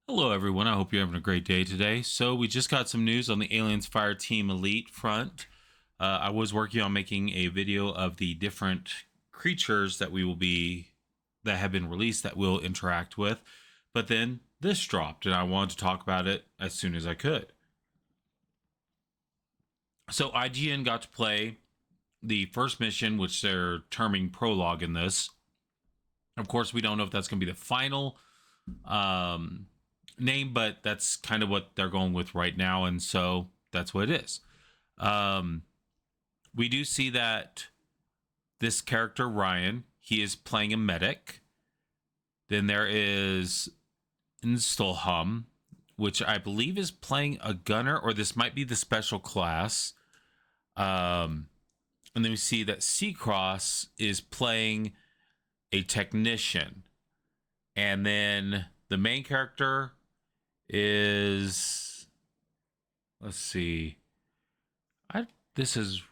Hello, everyone. I hope you're having a great day today. So, we just got some news on the Aliens Fireteam Elite front. I was working on making a video of the different creatures that have been released that we'll interact with, but then this dropped, and I wanted to talk about it as soon as I could. So, IGN got to play the first mission, which they're terming prologue in this. Of course, we don't know if that's going to be the final um, name, but that's kind of what they're going with right now, and so that's what it is. Um, we do see that this character Ryan, he is playing a medic. Then there is Instalhum, which I believe is playing a gunner, or this might be the special class. And then we see that Seacross is playing a technician, and then the main character is, let's see, I this is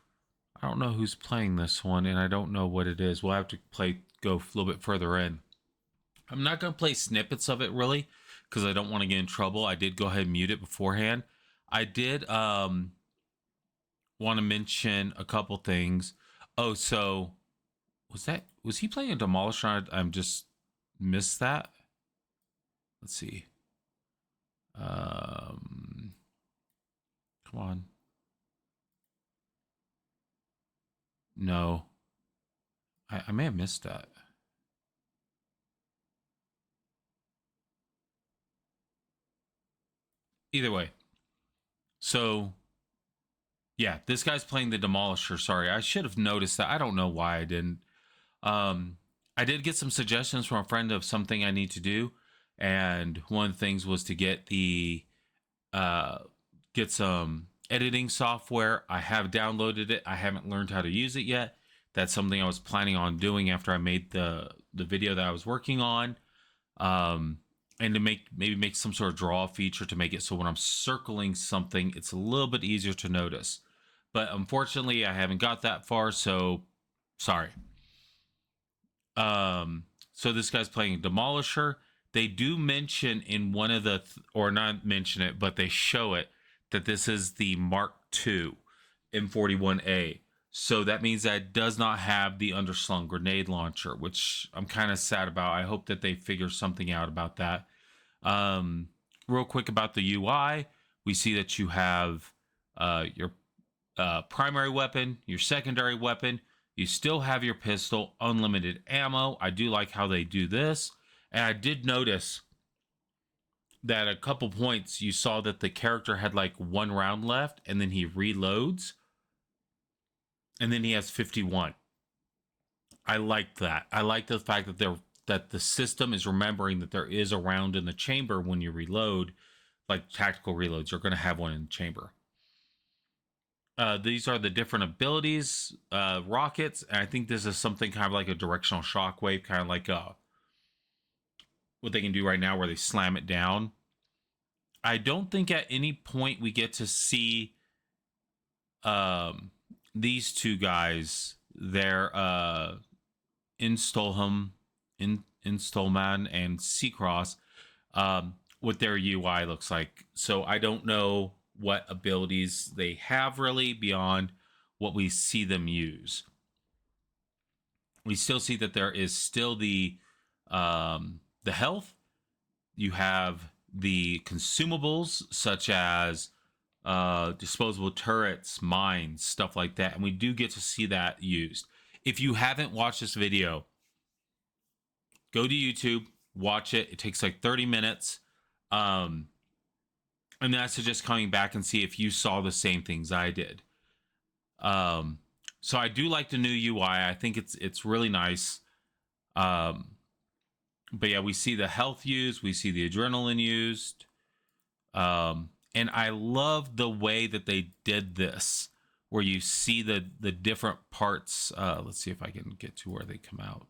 I don't know who's playing this one, and I don't know what it is. We'll have to go a little bit further in. I'm not going to play snippets of it really because I don't want to get in trouble. I did go ahead and mute it beforehand. I did want to mention a couple things. Oh, so was he playing a demolisher? I'm just missed that. Let's see. Come on. No, I may have missed that. Either way, so yeah, this guy's playing the demolisher. Sorry, I should have noticed that. I don't know why I didn't. Um, I did get some suggestions from a friend of something I need to do, and one of the things was to uh, get some editing software. I have downloaded it. I haven't learned how to use it yet. That's something I was planning on doing after I made the video that I was working on. And to maybe make some sort of draw feature to make it so when I'm circling something, it's a little bit easier to notice. But unfortunately, I haven't got that far, so sorry. So this guy's playing Demolisher. They do mention in one of or not mention it, but they show it that this is the Mark II M41A. So that means that it does not have the underslung grenade launcher, which I'm kind of sad about. I hope that they figure something out about that. Real quick about the UI, we see that you have your primary weapon, your secondary weapon. You still have your pistol, unlimited ammo. I do like how they do this. And I did notice that a couple points you saw that the character had like one round left and then he reloads and then he has 51. I like that. I like the fact that the system is remembering that there is a round in the chamber when you reload, like tactical reloads. You're going to have one in the chamber. These are the different abilities, rockets. And I think this is something kind of like a directional shockwave, kind of like what they can do right now where they slam it down. I don't think at any point we get to see these two guys. They're Installham, Installman, and Seacross, what their UI looks like. So I don't know what abilities they have really beyond what we see them use. We still see that there is still the health. You have the consumables such as disposable turrets, mines, stuff like that, and we do get to see that used. If you haven't watched this video, go to YouTube, watch it. It takes like 30 minutes. And then I suggest coming back and see if you saw the same things I did. So I do like the new UI. I think it's really nice. But yeah, we see the health used, we see the adrenaline used. And I love the way that they did this, where you see the different parts. Let's see if I can get to where they come out.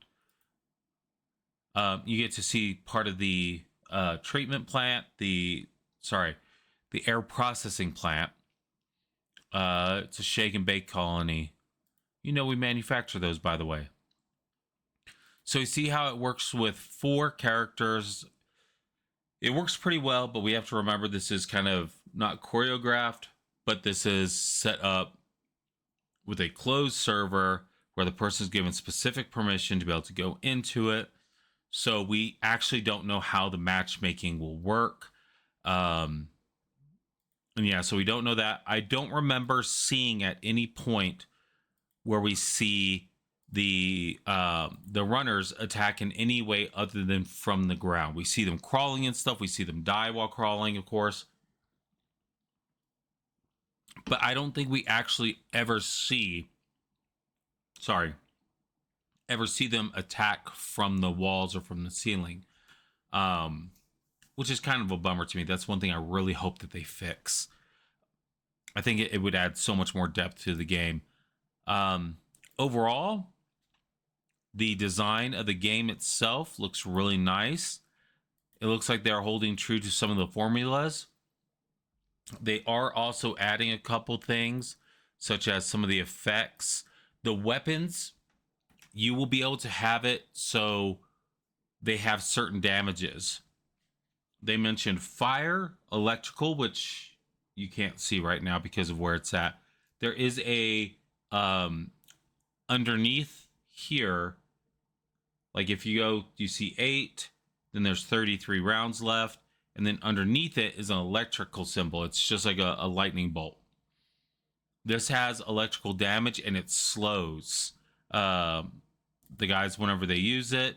You get to see part of the treatment plant, the air processing plant. It's a shake and bake colony. You know, we manufacture those, by the way. So you see how it works with 4 characters It works pretty well, but we have to remember this is kind of not choreographed, but this is set up with a closed server where the person is given specific permission to be able to go into it. So we actually don't know how the matchmaking will work. And yeah, so we don't know that. I don't remember seeing at any point where we see the runners attack in any way other than from the ground. We see them crawling and stuff. We see them die while crawling, of course. But I don't think we actually ever see them attack from the walls or from the ceiling. Which is kind of a bummer to me. That's one thing I really hope that they fix. I think it would add so much more depth to the game. Overall, the design of the game itself looks really nice. It looks like they're holding true to some of the formulas. They are also adding a couple things, such as some of the effects. The weapons, you will be able to have it so they have certain damages. They mentioned fire, electrical, which you can't see right now because of where it's at. There is a underneath here, like if you go, you see 8, then there's 33 rounds left, and then underneath it is an electrical symbol. It's just like a lightning bolt. This has electrical damage and it slows the guys whenever they use it.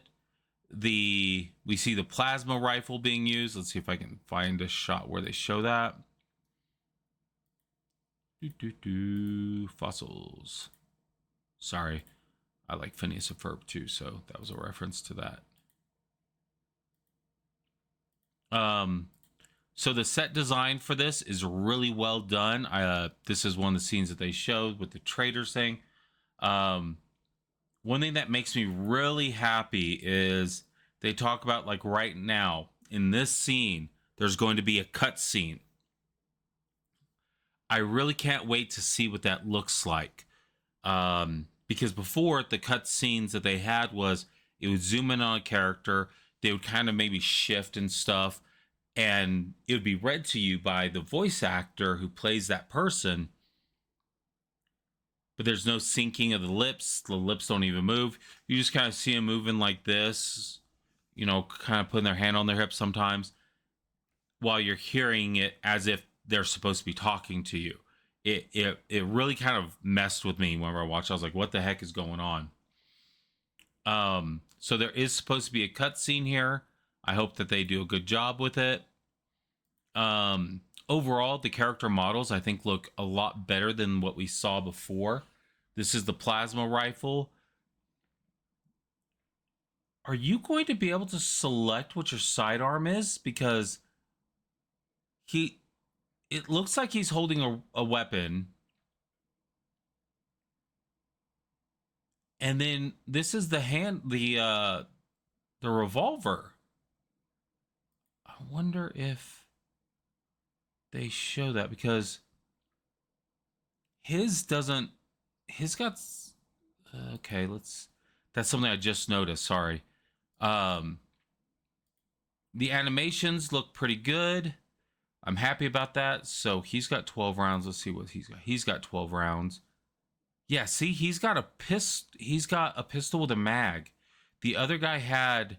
We see the plasma rifle being used. Let's see if I can find a shot where they show that. Fossils. Sorry, I like Phineas and Ferb too, so that was a reference to that. So the set design for this is really well done. This is one of the scenes that they showed with the traders thing. One thing that makes me really happy is they talk about, like, right now in this scene, there's going to be a cut scene. I really can't wait to see what that looks like. Because before, the cut scenes that they had was it would zoom in on a character, they would kind of maybe shift and stuff, and it would be read to you by the voice actor who plays that person. But there's no syncing of the lips. The lips don't even move. You just kind of see them moving like this, kind of putting their hand on their hip sometimes, while you're hearing it as if they're supposed to be talking to you. It really kind of messed with me whenever I watched. I was like, what the heck is going on? So there is supposed to be a cutscene here. I hope that they do a good job with it. Overall, the character models, I think, look a lot better than what we saw before. This is the plasma rifle. Are you going to be able to select what your sidearm is? Because it looks like he's holding a weapon. And then this is the revolver. I wonder if they show that, because his got okay, that's something I just noticed, sorry. The animations look pretty good. I'm happy about that. So he's got 12 rounds. Let's see what he's got. He's got 12 rounds. Yeah, see, he's got a pistol with a mag. The other guy had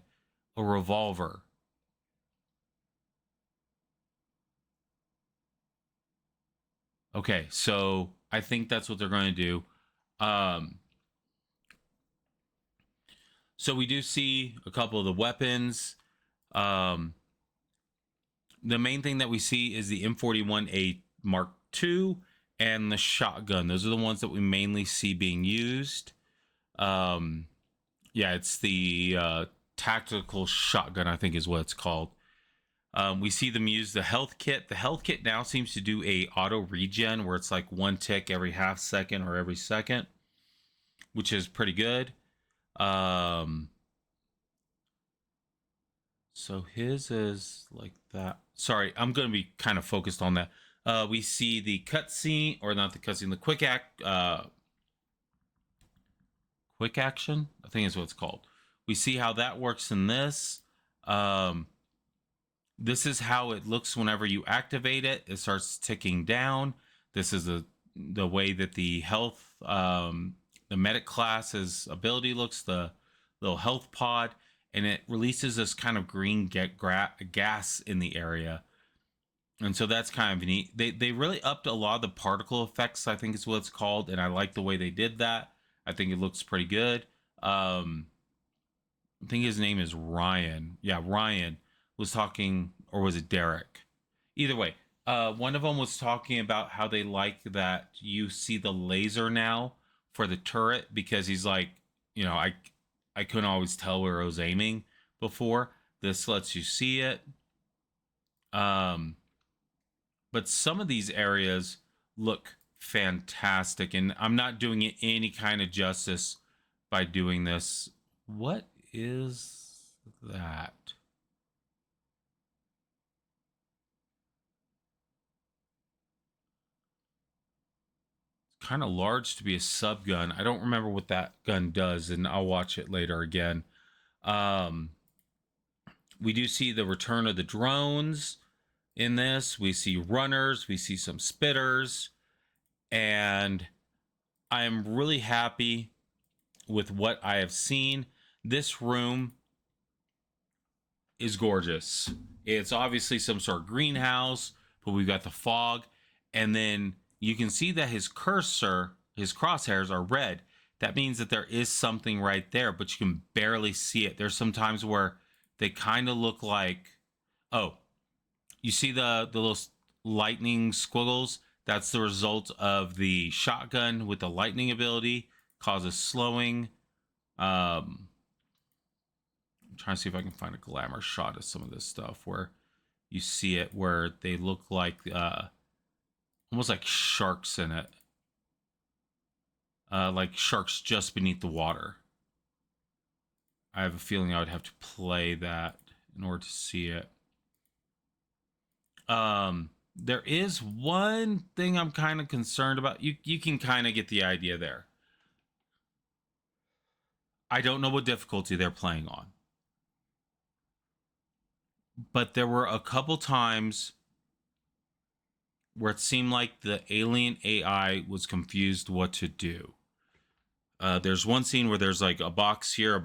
a revolver. Okay, so I think that's what they're going to do. So we do see a couple of the weapons. The main thing that we see is the M41A Mark II and the shotgun. Those are the ones that we mainly see being used. Yeah, it's the tactical shotgun, I think is what it's called. We see them use the health kit. The health kit now seems to do a auto regen where it's like 1 tick every half second or every second, which is pretty good. So his is like that. Sorry, I'm going to be kind of focused on that. We see the cutscene, or not the cutscene, the quick action, I think is what it's called. We see how that works in this. This is how it looks whenever you activate it. It starts ticking down. This is the way that the health, the medic class's ability looks, the little health pod, and it releases this kind of green gas in the area. And so that's kind of neat. They really upped a lot of the particle effects, I think is what it's called, and I like the way they did that. I think it looks pretty good. I think his name is Ryan. Yeah, Ryan was talking, or was it Derek? Either way, one of them was talking about how they like that you see the laser now for the turret because he's like, I couldn't always tell where I was aiming before. This lets you see it. Um, but some of these areas look fantastic, and I'm not doing it any kind of justice by doing this. What is that? Kind of large to be a sub gun. I don't remember what that gun does, and I'll watch it later again. Um, we do see the return of the drones in this. We see runners, we see some spitters, and I am really happy with what I have seen. This room is gorgeous. It's obviously some sort of greenhouse, but we've got the fog, and then you can see that his cursor, his crosshairs are red. That means that there is something right there, but you can barely see it. There's some times where they kind of look like, oh, you see the little lightning squiggles? That's the result of the shotgun with the lightning ability, causes slowing. I'm trying to see if I can find a glamour shot of some of this stuff where you see it where they look like almost like sharks in it. Like sharks just beneath the water. I have a feeling I would have to play that in order to see it. There is one thing I'm kind of concerned about. You can kind of get the idea there. I don't know what difficulty they're playing on. But there were a couple times where it seemed like the alien AI was confused what to do. There's one scene where there's like a box here,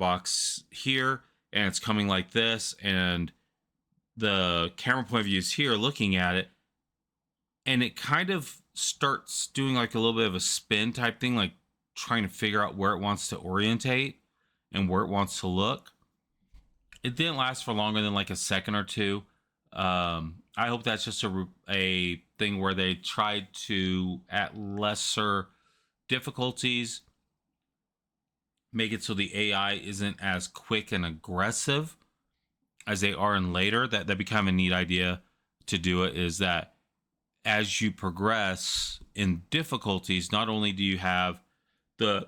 and it's coming like this, and the camera point of view is here looking at it, and it kind of starts doing like a little bit of a spin type thing, like trying to figure out where it wants to orientate and where it wants to look. It didn't last for longer than like a second or two. I hope that's just a thing where they tried to, at lesser difficulties, make it so the AI isn't as quick and aggressive as they are in later. That'd be kind of a neat idea to do it, is that as you progress in difficulties, not only do you have the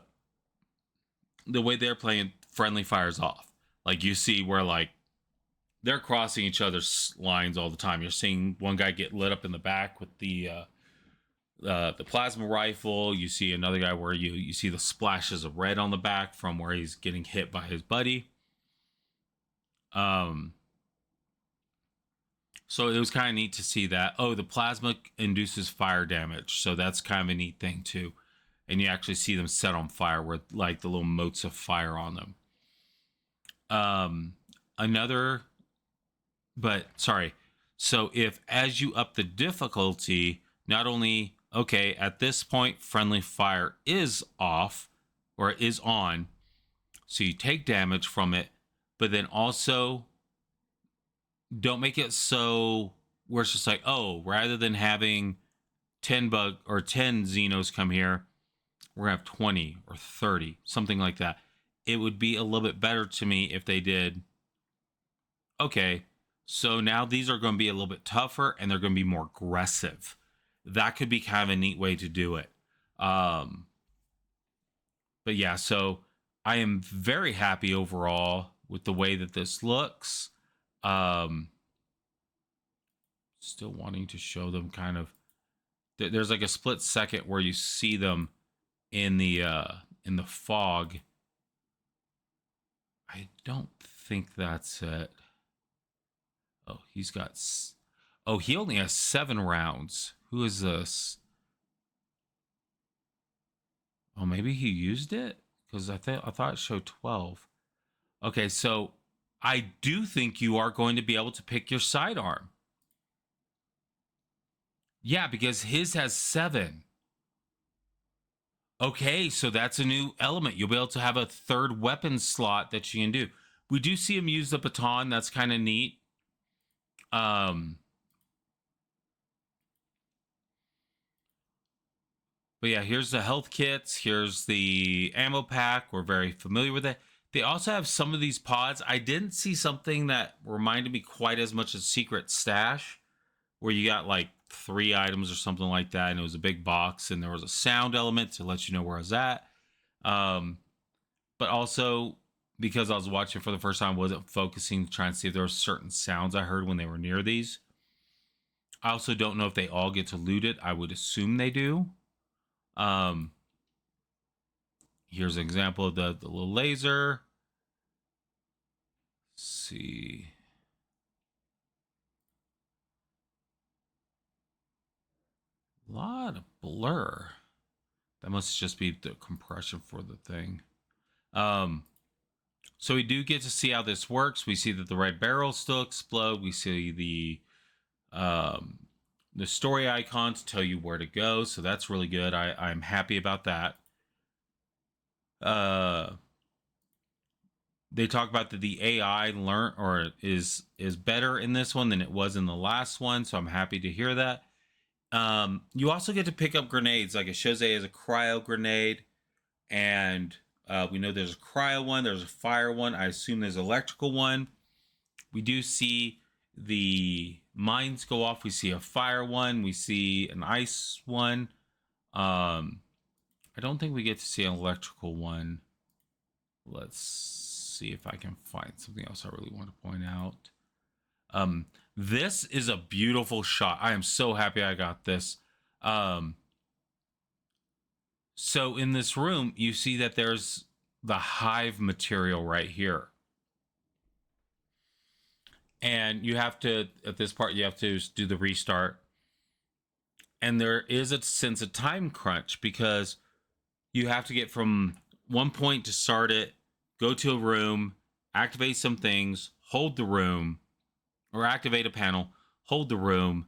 way they're playing friendly fires off, like you see where like they're crossing each other's lines all the time. You're seeing one guy get lit up in the back with the plasma rifle. You see another guy where you see the splashes of red on the back from where he's getting hit by his buddy. So it was kind of neat to see that. Oh, the plasma induces fire damage, so that's kind of a neat thing too. And you actually see them set on fire with like the little motes of fire on them. Another, but sorry. So if as you up the difficulty, not only okay, at this point friendly fire is off or is on, so you take damage from it, but then also don't make it so where it's just like, oh, rather than having 10 bug or 10 Xenos come here, we're gonna have 20 or 30, something like that. It would be a little bit better to me if they did, okay, so now these are going to be a little bit tougher and they're going to be more aggressive. That could be kind of a neat way to do it. But yeah, so I am very happy overall with the way that this looks. Still wanting to show them kind of. There's like a split second where you see them in the fog. I don't think that's it. Oh, He's got. Oh, he only has 7 rounds. Who is this? Oh, maybe he used it because I thought it showed 12. Okay, so I do think you are going to be able to pick your sidearm. Yeah, because his has 7. Okay, so that's a new element. You'll be able to have a third weapon slot that you can do. We do see him use the baton. That's kind of neat. But yeah, here's the health kits. Here's the ammo pack. We're very familiar with it. They also have some of these pods. I didn't see something that reminded me quite as much as Secret Stash, where you got like 3 items or something like that, and it was a big box, and there was a sound element to let you know where I was at. But also, because I was watching for the first time, wasn't focusing to try and see if there were certain sounds I heard when they were near these. I also don't know if they all get to loot it. I would assume they do. Here's an example of the little laser. Let's see. A lot of blur. That must just be the compression for the thing. So we do get to see how this works. We see that the red barrels still explode. We see the story icon to tell you where to go. So that's really good. I'm happy about that. They talk about that the AI is better in this one than it was in the last one. So I'm happy to hear that. You also get to pick up grenades. Like it shows as a cryo grenade, and we know there's a cryo one, there's a fire one. I assume there's an electrical one. We do see the mines go off. We see a fire one. We see an ice one. I don't think we get to see an electrical one. Let's see if I can find something else I really want to point out. This is a beautiful shot. I am so happy I got this. So in this room, you see that there's the hive material right here. And you have to, at this part, you have to do the restart. And there is a sense of time crunch because you have to get from one point to start it, go to a room, activate some things, hold the room, or activate a panel, hold the room,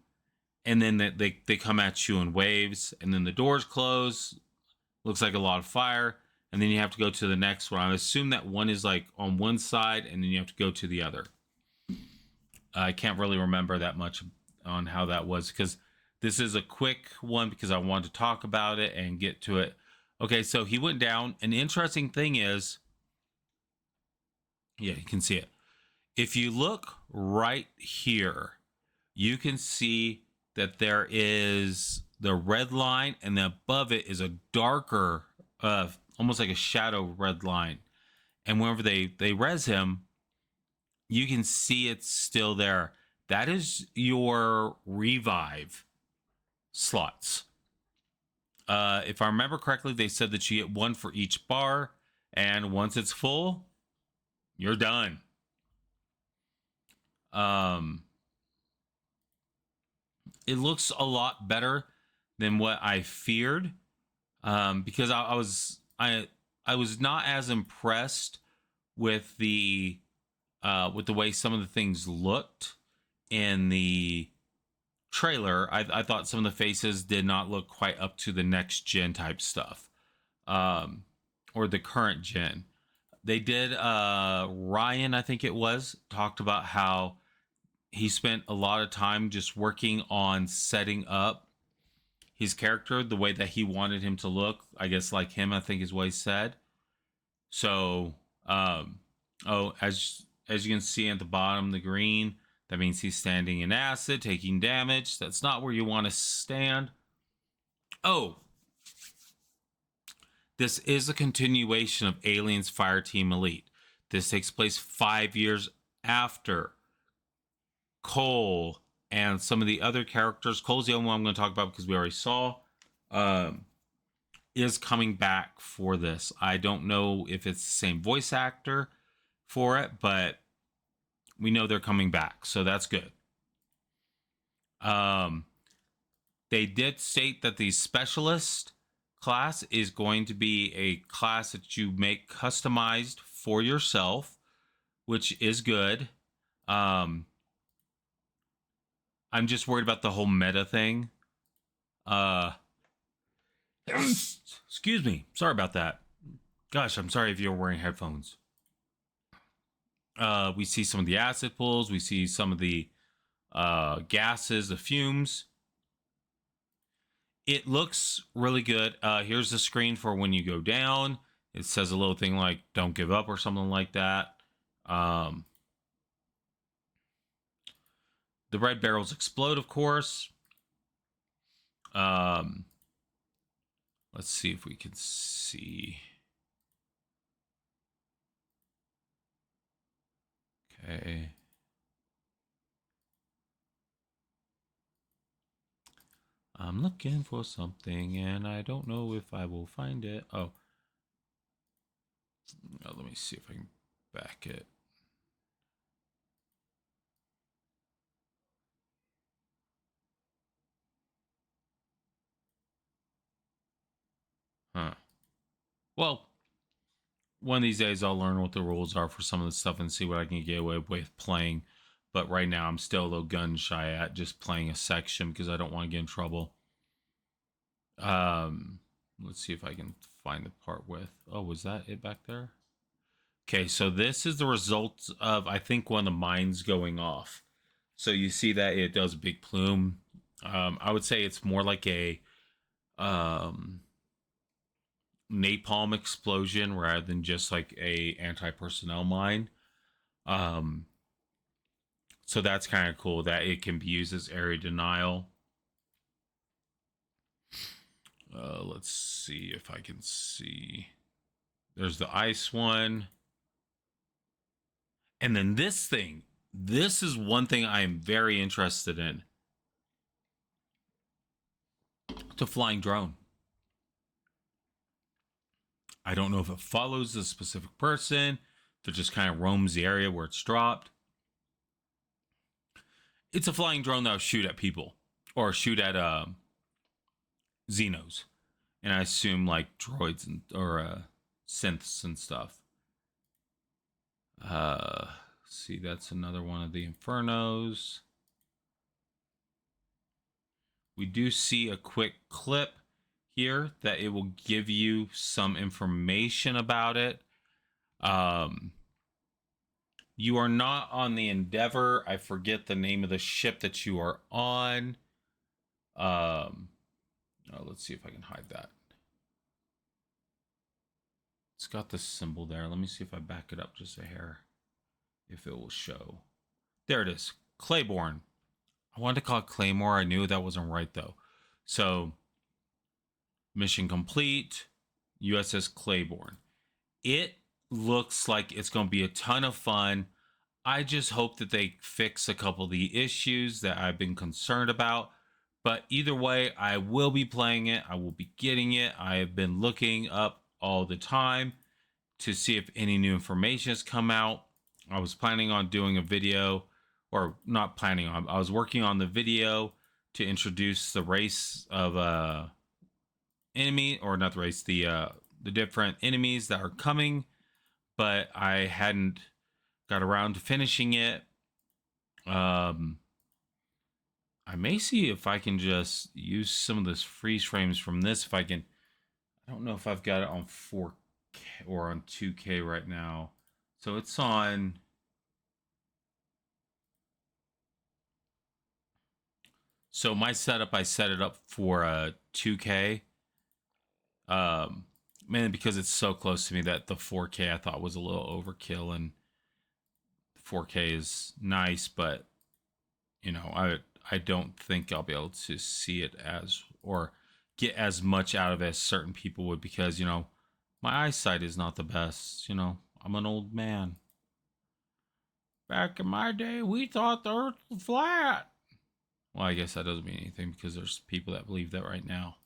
and then they come at you in waves, and then the doors close. Looks like a lot of fire, and then you have to go to the next one. I assume that one is like on one side, and then you have to go to the other. I can't really remember that much on how that was because this is a quick one because I wanted to talk about it and get to it. Okay, so he went down. An interesting thing is, yeah, you can see it. If you look right here, you can see that there is the red line, and then above it is a darker, almost like a shadow red line. And whenever they res him, you can see it's still there. That is your revive slots. If I remember correctly, they said that you get 1 for each bar, and once it's full, you're done. It looks a lot better than what I feared, because I was not as impressed with the way some of the things looked in the trailer. I thought some of the faces did not look quite up to the next gen type stuff, or the current gen. They did. Ryan, I think it was, talked about how he spent a lot of time just working on setting up his character the way that he wanted him to look. I guess like him, I think is what he said. So, as you can see at the bottom, the green, that means he's standing in acid, taking damage. That's not where you want to stand. Oh, this is a continuation of Aliens Fireteam Elite. This takes place 5 years after Cole and some of the other characters. Cole's the only one I'm going to talk about because we already saw. Is coming back for this. I don't know if it's the same voice actor for it, but we know they're coming back, so that's good. Um, they did state that the specialist class is going to be a class that you make customized for yourself, which is good. Um, I'm just worried about the whole meta thing. Uh, excuse me. Sorry about that. Gosh, I'm sorry if you're wearing headphones. We see some of the acid pools. We see some of the gases, the fumes. It looks really good. Here's the screen for when you go down. It says a little thing like "Don't give up" or something like that. Um, the red barrels explode, of course. Um, let's see if we can see. Okay. I'm looking for something and I don't know if I will find it. Oh, let me see if I can back it. Huh. Well, one of these days I'll learn what the rules are for some of the stuff and see what I can get away with playing. But right now I'm still a little gun shy at just playing a section because I don't want to get in trouble. Let's see if I can find the part with. Oh, was that it back there? Okay, so this is the result of I think one of the mines going off. So you see that it does a big plume. I would say it's more like a um, napalm explosion rather than just like a anti-personnel mine. Um, so that's kind of cool that it can be used as area denial. Let's see if I can see. There's the ice one. And then this thing. This is one thing I am very interested in. It's a flying drone. I don't know if it follows a specific person, if it just kind of roams the area where it's dropped. It's a flying drone that'll shoot at people or shoot at Xenos, and I assume like droids and or synths and stuff. See, that's another one of the Infernos. We do see a quick clip here that it will give you some information about it. You are not on the Endeavor. I forget the name of the ship that you are on. Let's see if I can hide that. It's got the symbol there. Let me see if I back it up just a hair. If it will show. There it is. Claiborne. I wanted to call it Claymore. I knew that wasn't right though. So, mission complete. USS Claiborne. It looks like it's going to be a ton of fun. I just hope that they fix a couple of the issues that I've been concerned about. But either way, I will be playing it. I will be getting it. I have been looking up all the time to see if any new information has come out. I was planning on doing a video, or not planning on, I was working on the video to introduce the race of enemy, or not the race, the different enemies that are coming, but I hadn't got around to finishing it. I may see if I can just use some of this freeze frames from this. If I can, I don't know if I've got it on 4K or on 2K right now. So it's on. So my setup, I set it up for 2K. Mainly because it's so close to me that the 4K I thought was a little overkill, and 4K is nice, but you know, I don't think I'll be able to see it as or get as much out of it as certain people would, because you know my eyesight is not the best. You know, I'm an old man. Back in my day, we thought the Earth was flat. Well, I guess that doesn't mean anything because there's people that believe that right now.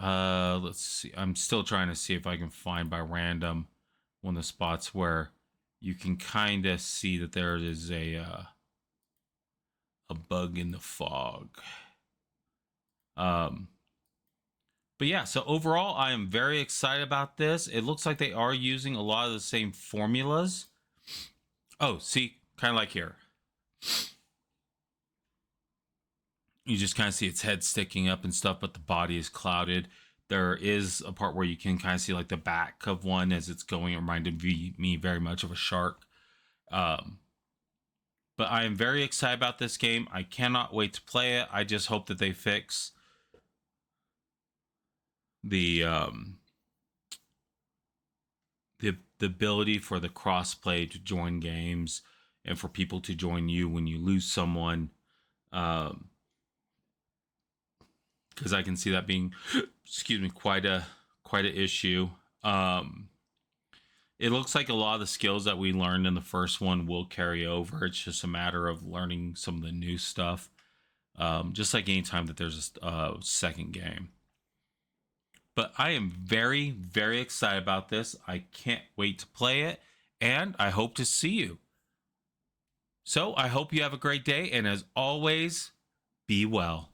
Let's see. I'm still trying to see if I can find by random one of the spots where you can kind of see that there is A bug in the fog. Um, but yeah, so overall, I am very excited about this. It looks like they are using a lot of the same formulas. Oh, see, kind of like here. You just kind of see its head sticking up and stuff, but the body is clouded. There is a part where you can kind of see like the back of one as it's going. It reminded me very much of a shark. Um, but I am very excited about this game. I cannot wait to play it. I just hope that they fix the the ability for the crossplay to join games and for people to join you when you lose someone. Because I can see that being, excuse me, quite a issue. It looks like a lot of the skills that we learned in the first one will carry over. It's just a matter of learning some of the new stuff. Just like anytime that there's a second game. But I am very, very excited about this. I can't wait to play it, and I hope to see you. So I hope you have a great day, and as always, be well.